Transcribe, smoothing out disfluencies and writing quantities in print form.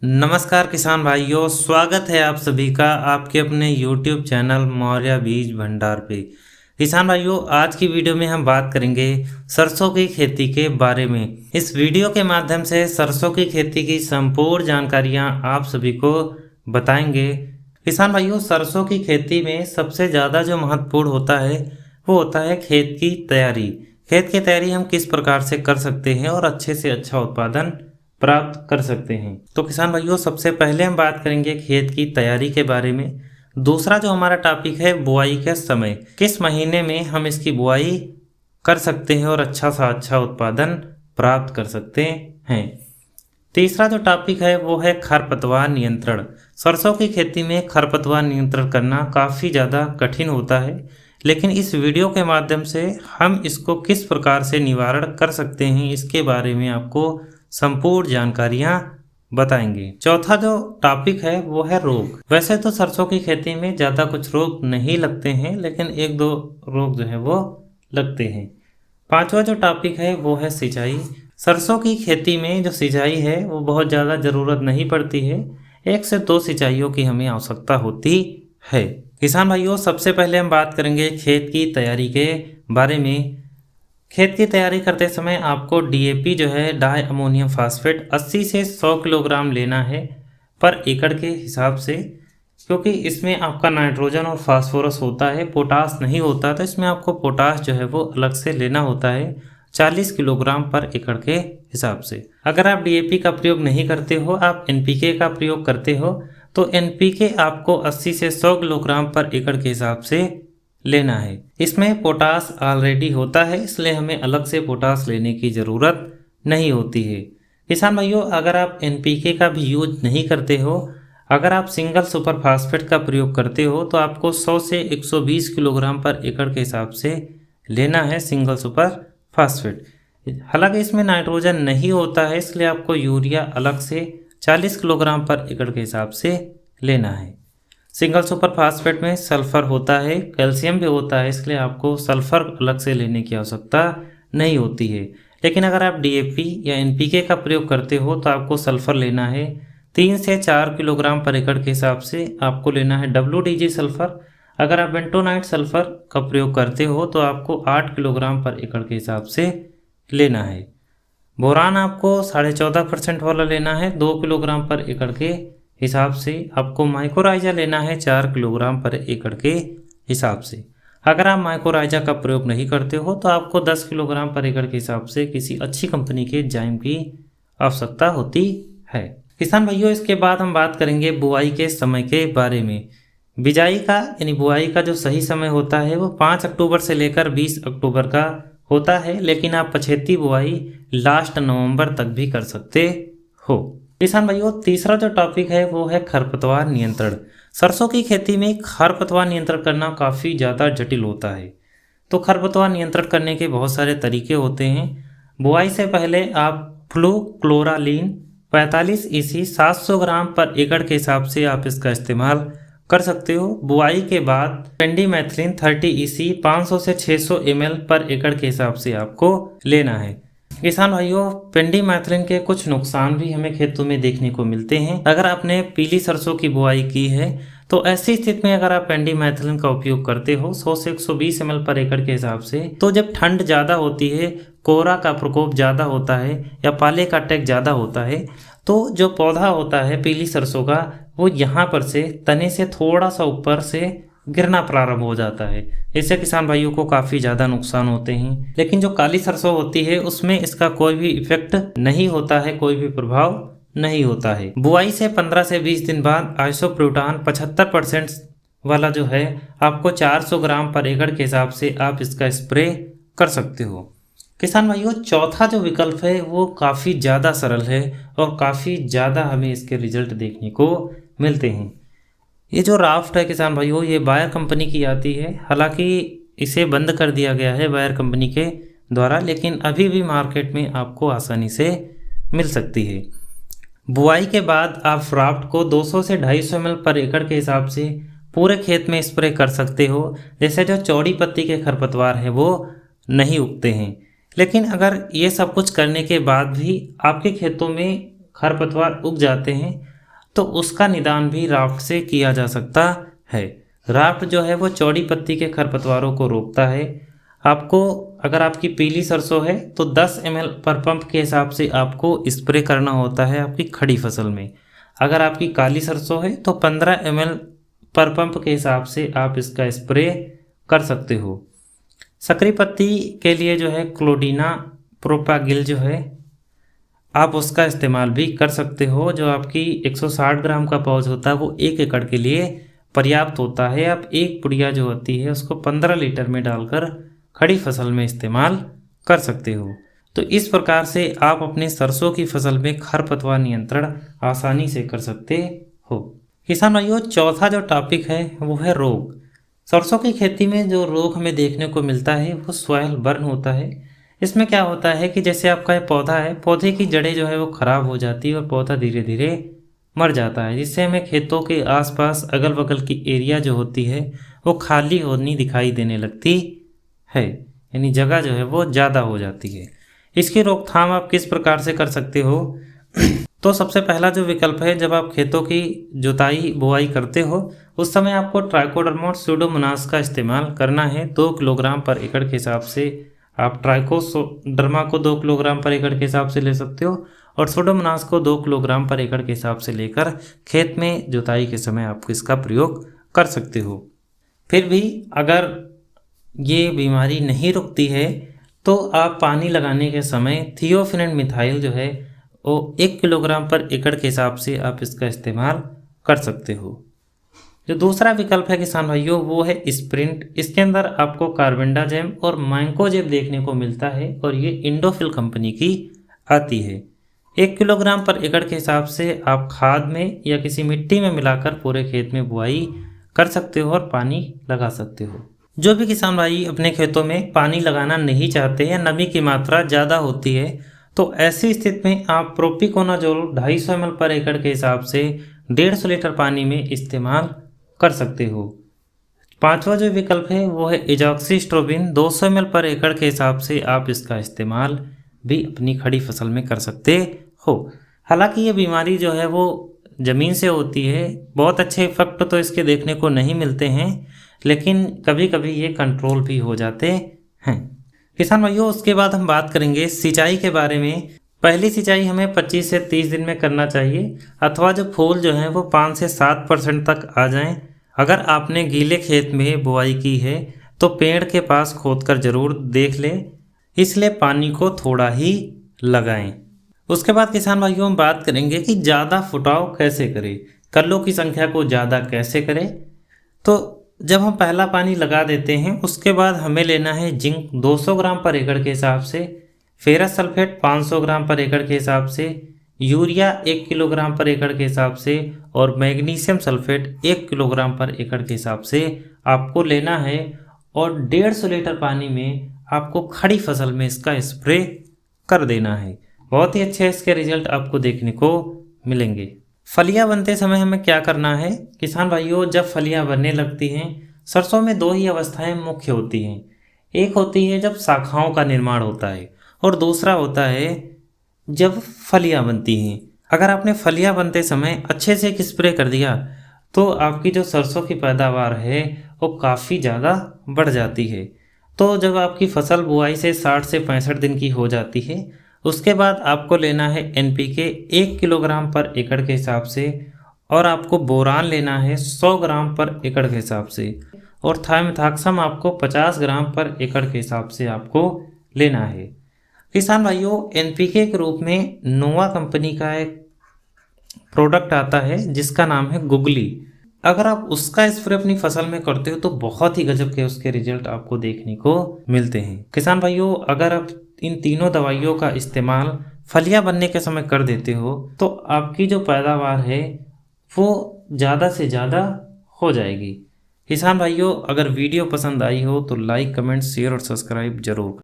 नमस्कार किसान भाइयों, स्वागत है आप सभी का आपके अपने YouTube चैनल मौर्य बीज भंडार पे। किसान भाइयों, आज की वीडियो में हम बात करेंगे सरसों की खेती के बारे में। इस वीडियो के माध्यम से सरसों की खेती की संपूर्ण जानकारियां आप सभी को बताएंगे। किसान भाइयों, सरसों की खेती में सबसे ज़्यादा जो महत्वपूर्ण होता है वो होता है खेत की तैयारी। खेत की तैयारी हम किस प्रकार से कर सकते हैं और अच्छे से अच्छा उत्पादन प्राप्त कर सकते हैं। तो किसान भाइयों, सबसे पहले हम बात करेंगे खेत की तैयारी के बारे में। दूसरा जो हमारा टॉपिक है बुआई का समय, किस महीने में हम इसकी बुआई कर सकते हैं और अच्छा सा अच्छा उत्पादन प्राप्त कर सकते हैं। तीसरा जो टॉपिक है वो है खरपतवार नियंत्रण। सरसों की खेती में खरपतवार नियंत्रण करना काफ़ी ज़्यादा कठिन होता है, लेकिन इस वीडियो के माध्यम से हम इसको किस प्रकार से निवारण कर सकते हैं इसके बारे में आपको संपूर्ण जानकारियां बताएंगे। चौथा जो टॉपिक है वो है रोग। वैसे तो सरसों की खेती में ज़्यादा कुछ रोग नहीं लगते हैं, लेकिन एक दो रोग जो है वो लगते हैं। पांचवा जो टॉपिक है वो है सिंचाई। सरसों की खेती में जो सिंचाई है वो बहुत ज़्यादा ज़रूरत नहीं पड़ती है, 1 से 2 सिंचाइयों की हमें आवश्यकता होती है। किसान भाइयों, सबसे पहले हम बात करेंगे खेत की तैयारी के बारे में। खेत की तैयारी करते समय आपको डीएपी जो है डाई अमोनियम फास्फेट 80 से 100 किलोग्राम लेना है पर एकड़ के हिसाब से, क्योंकि इसमें आपका नाइट्रोजन और फास्फोरस होता है, पोटास नहीं होता, तो इसमें आपको पोटास जो है वो अलग से लेना होता है 40 किलोग्राम पर एकड़ के हिसाब से। अगर आप डीएपी का प्रयोग नहीं करते हो, आप एनपीके का प्रयोग करते हो, तो एनपीके आपको 80 से 100 किलोग्राम पर एकड़ के हिसाब से लेना है। इसमें पोटास ऑलरेडी होता है, इसलिए हमें अलग से पोटास लेने की ज़रूरत नहीं होती है। किसान भाइयों, अगर आप एनपीके का भी यूज नहीं करते हो, अगर आप सिंगल सुपर फास्फेट का प्रयोग करते हो, तो आपको 100 से 120 किलोग्राम पर एकड़ के हिसाब से लेना है सिंगल सुपर फास्फेट। हालांकि इसमें नाइट्रोजन नहीं होता है, इसलिए आपको यूरिया अलग से 40 किलोग्राम पर एकड़ के हिसाब से लेना है। सिंगल सुपर फास्फेट में सल्फर होता है, कैल्शियम भी होता है, इसलिए आपको सल्फर अलग से लेने की आवश्यकता नहीं होती है। लेकिन अगर आप डीएपी या एनपीके का प्रयोग करते हो तो आपको सल्फर लेना है 3 से 4 किलोग्राम पर एकड़ के हिसाब से आपको लेना है WDG सल्फर। अगर आप बेंटोनाइट सल्फर का प्रयोग करते हो तो आपको 8 किलोग्राम पर एकड़ के हिसाब से लेना है। बोरान आपको 14.5% वाला लेना है 2 किलोग्राम पर एकड़ के हिसाब से। आपको माइकोराइजा लेना है 4 किलोग्राम पर एकड़ के हिसाब से। अगर आप माइकोराइजा का प्रयोग नहीं करते हो तो आपको 10 किलोग्राम पर एकड़ के हिसाब से किसी अच्छी कंपनी के जाइम की आवश्यकता होती है। किसान भाइयों, इसके बाद हम बात करेंगे बुआई के समय के बारे में। बिजाई का यानी बुआई का जो सही समय होता है वो 5 अक्टूबर से लेकर 20 अक्टूबर का होता है, लेकिन आप पछेती बुआई लास्ट नवंबर तक भी कर सकते हो। किसान भाइयों, तीसरा जो टॉपिक है वो है खरपतवार नियंत्रण। सरसों की खेती में खरपतवार नियंत्रण करना काफ़ी ज़्यादा जटिल होता है, तो खरपतवार नियंत्रण करने के बहुत सारे तरीके होते हैं। बुआई से पहले आप फ्लूक्लोरालीन 45 EC 700 ग्राम पर एकड़ के हिसाब से आप इसका इस्तेमाल कर सकते हो। बुआई के बाद पेंडीमेथलिन 30 EC 500 से 600 ml पर एकड़ के हिसाब से आपको लेना है। किसान भाइयों, पेंडीमेथलिन के कुछ नुकसान भी हमें खेतों में देखने को मिलते हैं। अगर आपने पीली सरसों की बुआई की है तो ऐसी स्थिति में अगर आप पेंडीमेथलिन का उपयोग करते हो 100 से 120 ml पर एकड़ के हिसाब से, तो जब ठंड ज़्यादा होती है, कोहरा का प्रकोप ज़्यादा होता है या पाले का अटैक ज़्यादा होता है, तो जो पौधा होता है पीली सरसों का वो यहाँ पर से तने से थोड़ा सा ऊपर से गिरना प्रारंभ हो जाता है। इससे किसान भाइयों को काफ़ी ज़्यादा नुकसान होते हैं। लेकिन जो काली सरसों होती है उसमें इसका कोई भी इफेक्ट नहीं होता है, कोई भी प्रभाव नहीं होता है। बुआई से 15 से 20 दिन बाद आइसोप्रोटान 75% वाला जो है आपको 400 ग्राम पर एकड़ के हिसाब से आप इसका स्प्रे कर सकते हो। किसान भाइयों, चौथा जो विकल्प है वो काफ़ी ज़्यादा सरल है और काफ़ी ज़्यादा हमें इसके रिजल्ट देखने को मिलते हैं। ये जो राफ्ट है किसान भाइयों, ये बायर कंपनी की आती है। हालांकि इसे बंद कर दिया गया है बायर कंपनी के द्वारा, लेकिन अभी भी मार्केट में आपको आसानी से मिल सकती है। बुआई के बाद आप राफ्ट को 200 से 250 ml पर एकड़ के हिसाब से पूरे खेत में स्प्रे कर सकते हो। जैसे जो चौड़ी पत्ती के खरपतवार हैं वो नहीं उगते हैं, लेकिन अगर ये सब कुछ करने के बाद भी आपके खेतों में खरपतवार उग जाते हैं तो उसका निदान भी राफ्ट से किया जा सकता है। राफ्ट जो है वो चौड़ी पत्ती के खरपतवारों को रोकता है। आपको अगर आपकी पीली सरसों है तो 10 ml पर पंप के हिसाब से आपको स्प्रे करना होता है आपकी खड़ी फसल में। अगर आपकी काली सरसों है तो 15 ml पर पंप के हिसाब से आप इसका स्प्रे कर सकते हो। सकरी पत्ती के लिए जो है क्लोडीना प्रोपागिल जो है आप उसका इस्तेमाल भी कर सकते हो। जो आपकी 160 ग्राम का पाउच होता है वो 1 एकड़ के लिए पर्याप्त होता है। आप एक पुड़िया जो होती है उसको 15 लीटर में डालकर खड़ी फसल में इस्तेमाल कर सकते हो। तो इस प्रकार से आप अपने सरसों की फसल में खरपतवार नियंत्रण आसानी से कर सकते हो। किसान भाइयों, चौथा जो टॉपिक है वो है रोग। सरसों की खेती में जो रोग हमें देखने को मिलता है वो सॉइल बर्न होता है। इसमें क्या होता है कि जैसे आपका ये पौधा है, पौधे की जड़ें जो है वो खराब हो जाती है और पौधा धीरे धीरे मर जाता है, जिससे हमें खेतों के आसपास अगल बगल की एरिया जो होती है वो खाली होनी दिखाई देने लगती है, यानी जगह जो है वो ज़्यादा हो जाती है। इसकी रोकथाम आप किस प्रकार से कर सकते हो? तो सबसे पहला जो विकल्प है, जब आप खेतों की जुताई बुआई करते हो उस समय आपको ट्राइकोडर्मा स्यूडोमोनास का इस्तेमाल करना है। 2 किलोग्राम पर एकड़ के हिसाब से आप ट्राइकोडर्मा को 2 किलोग्राम पर एकड़ के हिसाब से ले सकते हो और स्यूडोमोनास को 2 किलोग्राम पर एकड़ के हिसाब से लेकर खेत में जुताई के समय आप इसका प्रयोग कर सकते हो। फिर भी अगर ये बीमारी नहीं रुकती है तो आप पानी लगाने के समय थियोफिनेट मिथाइल जो है वो 1 किलोग्राम पर एकड़ के हिसाब से आप इसका इस्तेमाल कर सकते हो। जो दूसरा विकल्प है किसान भाइयों वो है स्प्रिंट। इसके अंदर आपको कार्बेंडाजेम और मैंकोजेब देखने को मिलता है और ये इंडोफिल कंपनी की आती है। 1 किलोग्राम पर एकड़ के हिसाब से आप खाद में या किसी मिट्टी में मिलाकर पूरे खेत में बुआई कर सकते हो और पानी लगा सकते हो। जो भी किसान भाई अपने खेतों में पानी लगाना नहीं चाहते या नमी की मात्रा ज़्यादा होती है तो ऐसी स्थिति में आप प्रोपिकोनाजोल 250 ml पर एकड़ के हिसाब से 150 लीटर पानी में इस्तेमाल कर सकते हो। पांचवा जो विकल्प है वो है एजॉक्सिस्ट्रोबिन 200 ml पर एकड़ के हिसाब से आप इसका इस्तेमाल भी अपनी खड़ी फसल में कर सकते हो। हालांकि ये बीमारी जो है वो ज़मीन से होती है, बहुत अच्छे इफेक्ट तो इसके देखने को नहीं मिलते हैं, लेकिन कभी कभी ये कंट्रोल भी हो जाते हैं। किसान भाइयों, उसके बाद हम बात करेंगे सिंचाई के बारे में। पहली सिंचाई हमें 25 से 30 दिन में करना चाहिए अथवा जो फूल जो हैं वो 5 से 7% तक आ जाएं। अगर आपने गीले खेत में बुआई की है तो पेड़ के पास खोदकर जरूर देख लें, इसलिए पानी को थोड़ा ही लगाएं। उसके बाद किसान भाइयों हम बात करेंगे कि ज़्यादा फुटाव कैसे करें, कल्लों की संख्या को ज़्यादा कैसे करें। तो जब हम पहला पानी लगा देते हैं उसके बाद हमें लेना है जिंक 200 ग्राम पर एकड़ के हिसाब से, फेरस सल्फेट 500 ग्राम पर एकड़ के हिसाब से, यूरिया 1 किलोग्राम पर एकड़ के हिसाब से और मैग्नीशियम सल्फेट 1 किलोग्राम पर एकड़ के हिसाब से आपको लेना है और 150 लीटर पानी में आपको खड़ी फसल में इसका स्प्रे कर देना है। बहुत ही अच्छे इसके रिजल्ट आपको देखने को मिलेंगे। फलियां बनते समय हमें क्या करना है किसान भाइयों? जब फलियां बनने लगती हैं, सरसों में 2 ही अवस्थाएं मुख्य होती हैं। एक होती है जब शाखाओं का निर्माण होता है और दूसरा होता है जब फलियां बनती हैं। अगर आपने फलियां बनते समय अच्छे से एक स्प्रे कर दिया तो आपकी जो सरसों की पैदावार है वो काफ़ी ज़्यादा बढ़ जाती है। तो जब आपकी फसल बुआई से 60 से 65 दिन की हो जाती है उसके बाद आपको लेना है NPK 1 किलोग्राम पर एकड़ के हिसाब से और आपको बोरान लेना है 100 ग्राम पर एकड़ के हिसाब से और थाइमेथॉक्सम आपको 50 ग्राम पर एकड़ के हिसाब से आपको लेना है। किसान भाइयों, NPK के रूप में नोवा कंपनी का एक प्रोडक्ट आता है जिसका नाम है गुगली। अगर आप उसका स्प्रे अपनी फसल में करते हो तो बहुत ही गजब के उसके रिजल्ट आपको देखने को मिलते हैं। किसान भाइयों, अगर आप इन तीनों दवाइयों का इस्तेमाल फलियां बनने के समय कर देते हो तो आपकी जो पैदावार है वो ज़्यादा से ज़्यादा हो जाएगी। किसान भाइयों, अगर वीडियो पसंद आई हो तो लाइक, कमेंट, शेयर और सब्सक्राइब जरूर।